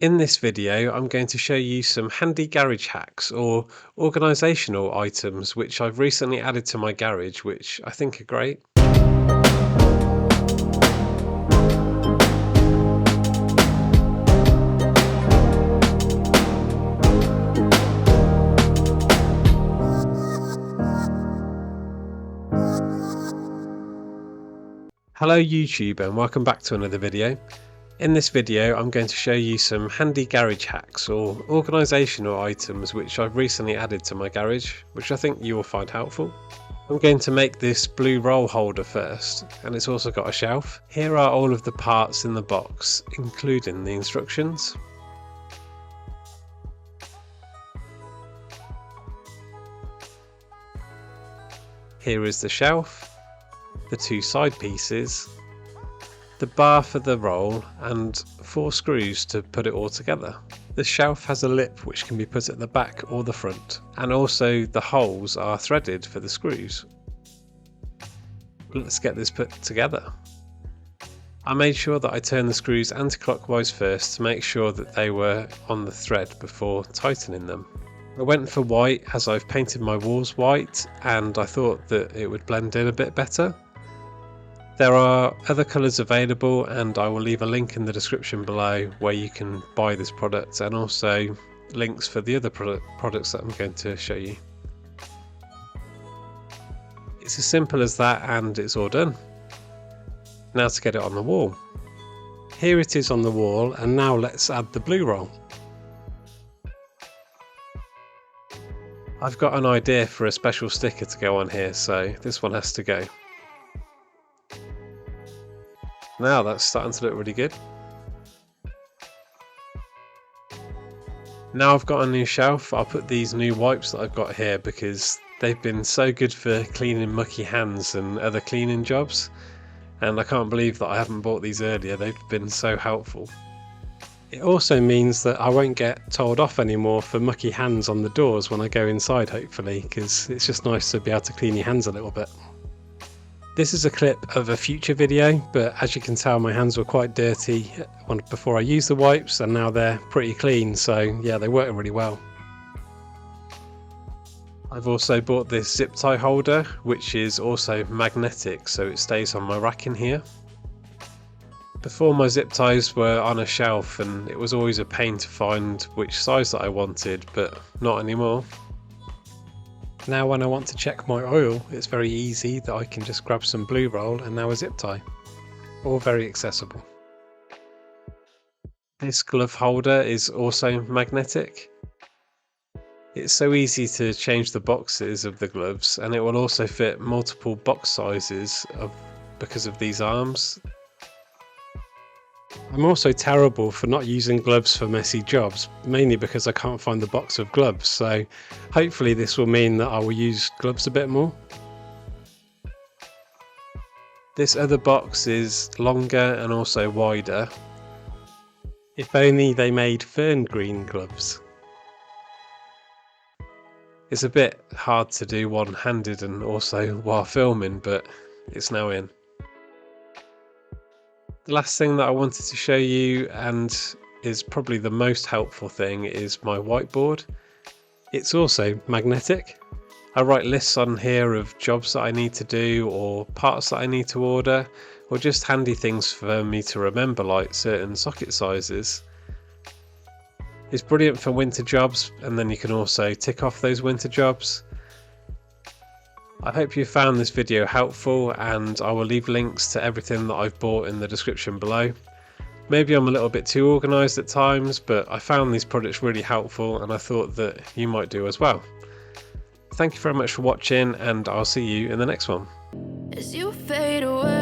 In this video, I'm going to show you some handy garage hacks or organisational items which I've recently added to my garage, which I think are great. Hello YouTube and welcome back to another video. In this video I'm going to show you some handy garage hacks or organisational items which I've recently added to my garage, which I think you will find helpful. I'm going to make this blue roll holder first, and it's also got a shelf. Here are all of the parts in the box, including the instructions. Here is the shelf, the two side pieces, the bar for the roll, and 4 screws to put it all together. The shelf has a lip which can be put at the back or the front, and also the holes are threaded for the screws. Let's get this put together. I made sure that I turned the screws anti-clockwise first to make sure that they were on the thread before tightening them. I went for white as I've painted my walls white and I thought that it would blend in a bit better. There are other colours available and I will leave a link in the description below where you can buy this product, and also links for the other products that I'm going to show you. It's as simple as that and it's all done. Now to get it on the wall. Here it is on the wall, and now let's add the blue roll. I've got an idea for a special sticker to go on here, so this one has to go. Now that's starting to look really good. Now I've got a new shelf, I'll put these new wipes that I've got here because they've been so good for cleaning mucky hands and other cleaning jobs, and I can't believe that I haven't bought these earlier. They've been so helpful. It also means that I won't get told off anymore for mucky hands on the doors when I go inside, hopefully, because it's just nice to be able to clean your hands a little bit. This is a clip of a future video, but as you can tell my hands were quite dirty before I used the wipes, and now they're pretty clean, so yeah, they work really well. I've also bought this zip tie holder, which is also magnetic, so it stays on my rack in here. Before, my zip ties were on a shelf and it was always a pain to find which size that I wanted, but not anymore. Now when I want to check my oil, it's very easy that I can just grab some blue roll and now a zip tie. All very accessible. This glove holder is also magnetic. It's so easy to change the boxes of the gloves, and it will also fit multiple box sizes because of these arms. I'm also terrible for not using gloves for messy jobs, mainly because I can't find the box of gloves, so hopefully this will mean that I will use gloves a bit more. This other box is longer and also wider. If only they made fern green gloves. It's a bit hard to do one-handed and also while filming, but it's now in. The last thing that I wanted to show you, and is probably the most helpful thing, is my whiteboard. It's also magnetic. I write lists on here of jobs that I need to do, or parts that I need to order, or just handy things for me to remember, like certain socket sizes. It's brilliant for winter jobs, and then you can also tick off those winter jobs. I hope you found this video helpful, and I will leave links to everything that I've bought in the description below. Maybe I'm a little bit too organised at times, but I found these products really helpful and I thought that you might do as well. Thank you very much for watching, and I'll see you in the next one. As you fade away.